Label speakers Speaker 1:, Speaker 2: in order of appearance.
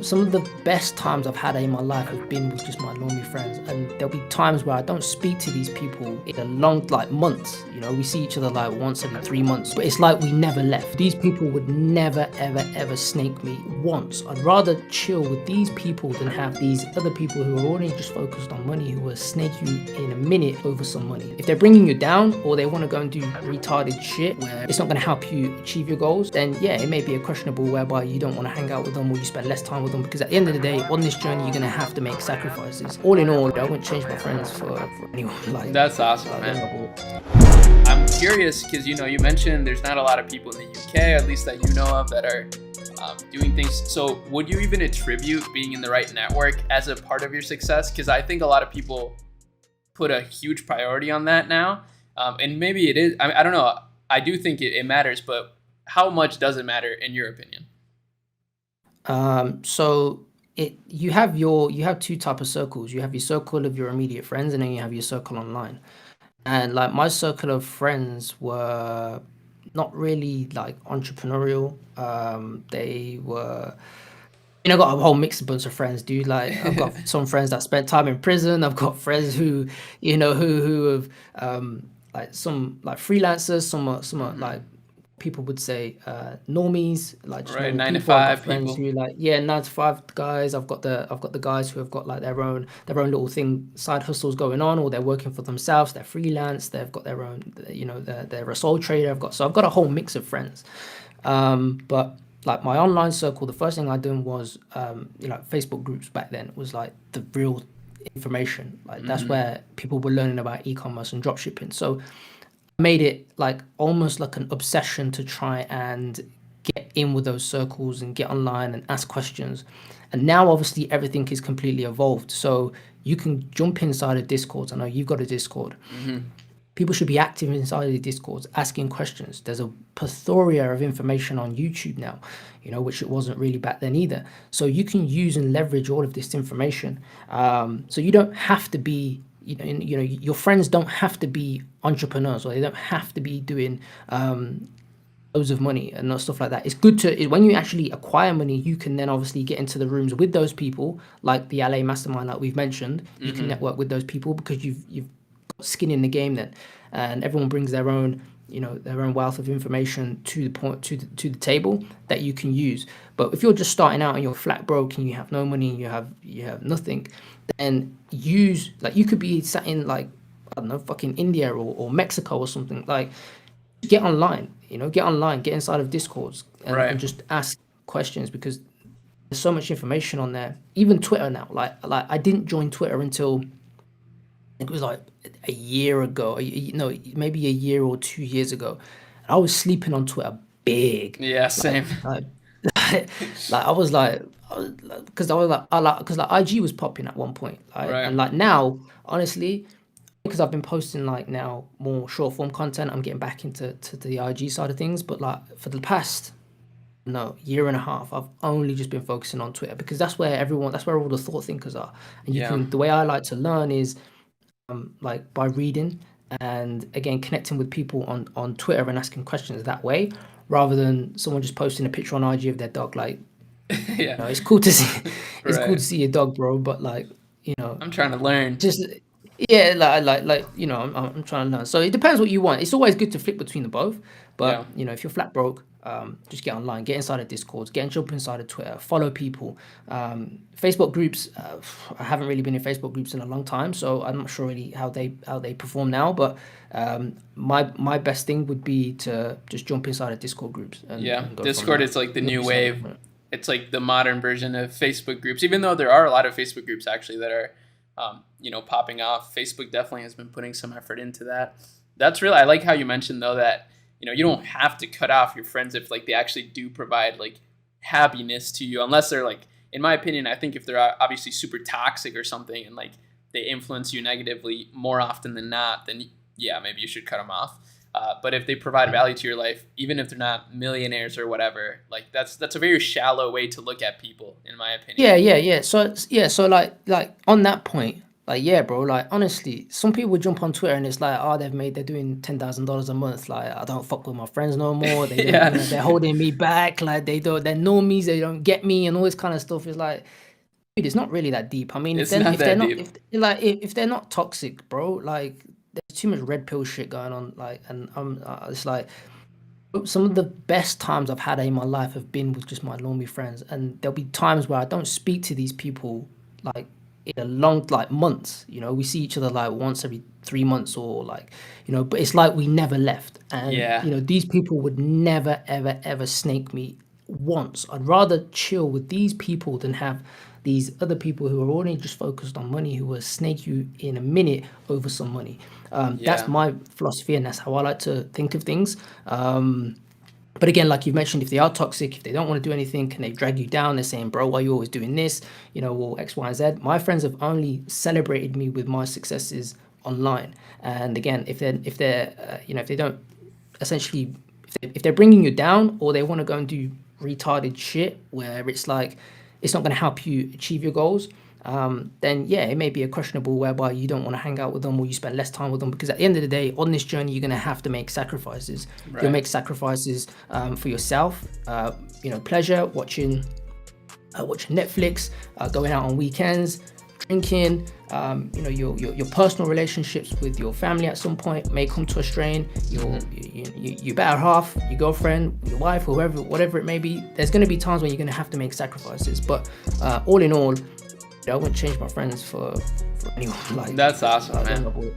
Speaker 1: Some of the best times I've had in my life have been with just my normie friends, and there'll be times where I don't speak to these people in a long, like months. We see each other like once every 3 months, but it's like we never left. These people would never, ever, ever snake me once. I'd rather chill with these people than have these other people who are only just focused on money, who will snake you in a minute over some money. If they're bringing you down or they want to go and do retarded shit where it's not going to help you achieve your goals, then yeah, it may be a questionable whereby you don't want to hang out with them or you spend less time with them, because at the end of the day, on this journey, you're going to have to make sacrifices. All in all, I wouldn't change my friends for anyone.
Speaker 2: That's awesome, man. I'm curious because you mentioned there's not a lot of people in the UK, at least that you know of, that are doing things. So would you even attribute being in the right network as a part of your success? Because I think a lot of people put a huge priority on that now, and maybe it is. I don't know. I do think it matters, but how much does it matter in your opinion?
Speaker 1: So you have two type of circles. You have your circle of your immediate friends, and then you have your circle online. And like my circle of friends were not really like entrepreneurial. They were, I got a whole mixed bunch of friends, dude. Like I've got some friends that spent time in prison. I've got friends who have like some like freelancers. Some are like people would say normies, like just
Speaker 2: Right,
Speaker 1: normal
Speaker 2: nine to
Speaker 1: people. I've got
Speaker 2: five
Speaker 1: friends
Speaker 2: people.
Speaker 1: who like 9 to 5 guys. I've got the guys who have got like their own little thing, side hustles going on, or they're working for themselves. They're freelance. They've got their own, they're a sole trader. I've got a whole mix of friends. But like my online circle, the first thing I done was Facebook groups back then was like the real information. Like that's where people were learning about e-commerce and dropshipping. So made it like almost like an obsession to try and get in with those circles and get online and ask questions. And now obviously everything is completely evolved. So you can jump inside a Discord. I know you've got a Discord. People should be active inside of the Discords, asking questions. There's a plethora of information on YouTube now, which it wasn't really back then either. So you can use and leverage all of this information. So you don't have to be, your friends don't have to be entrepreneurs, or they don't have to be doing loads of money and stuff like that. It's good when you actually acquire money, you can then obviously get into the rooms with those people, like the LA mastermind that we've mentioned. You can network with those people because you've skin in the game then, and everyone brings their own wealth of information to the table that you can use. But if you're just starting out and you're flat broke and you have no money and you have nothing, then you could be sat in like, I don't know, fucking India or Mexico or something. Like, get online, get inside of Discords and,
Speaker 2: Right.
Speaker 1: and just ask questions, because there's so much information on there. Even Twitter now, like I didn't join Twitter until it was like a year ago, maybe a year or 2 years ago. I was sleeping on Twitter big.
Speaker 2: Yeah, same.
Speaker 1: Like I was like, because like IG was popping at one point, right?
Speaker 2: Right.
Speaker 1: And like now, honestly, because I've been posting like now more short form content, I'm getting back into the IG side of things. But like for the past year and a half, I've only just been focusing on Twitter, because that's where all the thought thinkers are. And
Speaker 2: Yeah.
Speaker 1: the way I like to learn is like by reading, and again connecting with people on Twitter and asking questions that way, rather than someone just posting a picture on IG of their dog. Like,
Speaker 2: Yeah.
Speaker 1: it's cool to see it's cool to
Speaker 2: Right.
Speaker 1: see your dog, bro, but like,
Speaker 2: I'm trying to learn.
Speaker 1: just yeah, I'm trying to learn. So it depends what you want. It's always good to flip between the both,
Speaker 2: Yeah.
Speaker 1: but if you're flat broke, just get online, get inside of Discords, jump inside of Twitter, follow people. Facebook groups, I haven't really been in Facebook groups in a long time, so I'm not sure really how they perform now. But my best thing would be to just jump inside of Discord groups
Speaker 2: Yeah.
Speaker 1: and go from
Speaker 2: Discord
Speaker 1: there.
Speaker 2: is like the
Speaker 1: You'll
Speaker 2: new
Speaker 1: be solid.
Speaker 2: wave. It's like the modern version of Facebook groups, even though there are a lot of Facebook groups actually that are, popping off. Facebook definitely has been putting some effort into that. That's really, I like how you mentioned though that, you don't have to cut off your friends if like they actually do provide like happiness to you, unless they're like, in my opinion, I think if they're obviously super toxic or something and like they influence you negatively more often than not, then yeah, maybe you should cut them off. But if they provide value to your life, even if they're not millionaires or whatever, like that's a very shallow way to look at people, in my opinion.
Speaker 1: Yeah. So like on that point, Like, yeah, bro, like, honestly, some people jump on Twitter and it's like, oh, they're doing $10,000 a month. Like, I don't fuck with my friends no more. They don't,
Speaker 2: Yeah.
Speaker 1: they're holding me back. Like, they're normies. They don't get me and all this kind of stuff. It's like, dude, it's not really that deep. I mean,
Speaker 2: It's not that deep.
Speaker 1: if they're not toxic, bro, like, there's too much red pill shit going on. Like, and it's like, some of the best times I've had in my life have been with just my normie friends, and there'll be times where I don't speak to these people like in a long, like, months. You know, we see each other like once every 3 months, or like, but it's like we never left. And
Speaker 2: Yeah.
Speaker 1: these people would never, ever, ever snake me once. I'd rather chill with these people than have these other people who are only just focused on money, who will snake you in a minute over some money. That's
Speaker 2: Yeah.
Speaker 1: my philosophy, and that's how I like to think of things. But again, like you mentioned, if they are toxic, if they don't want to do anything, can they drag you down? They're saying, bro, why are you always doing this? Or X, Y, and Z. My friends have only celebrated me with my successes online. And again, if they don't essentially, if they're bringing you down, or they want to go and do retarded shit where it's like it's not going to help you achieve your goals, then yeah, it may be a questionable whereby you don't want to hang out with them, or you spend less time with them, because at the end of the day, on this journey, you're going to have to make sacrifices. You'll
Speaker 2: Right.
Speaker 1: make sacrifices for yourself, pleasure, watching Netflix, going out on weekends, drinking, your personal relationships with your family at some point may come to a strain. Your better half, your girlfriend, your wife, whoever, whatever it may be, there's going to be times when you're going to have to make sacrifices. But all in all, I wouldn't change my friends for anyone. Like,
Speaker 2: That's awesome,
Speaker 1: I don't
Speaker 2: man.
Speaker 1: know.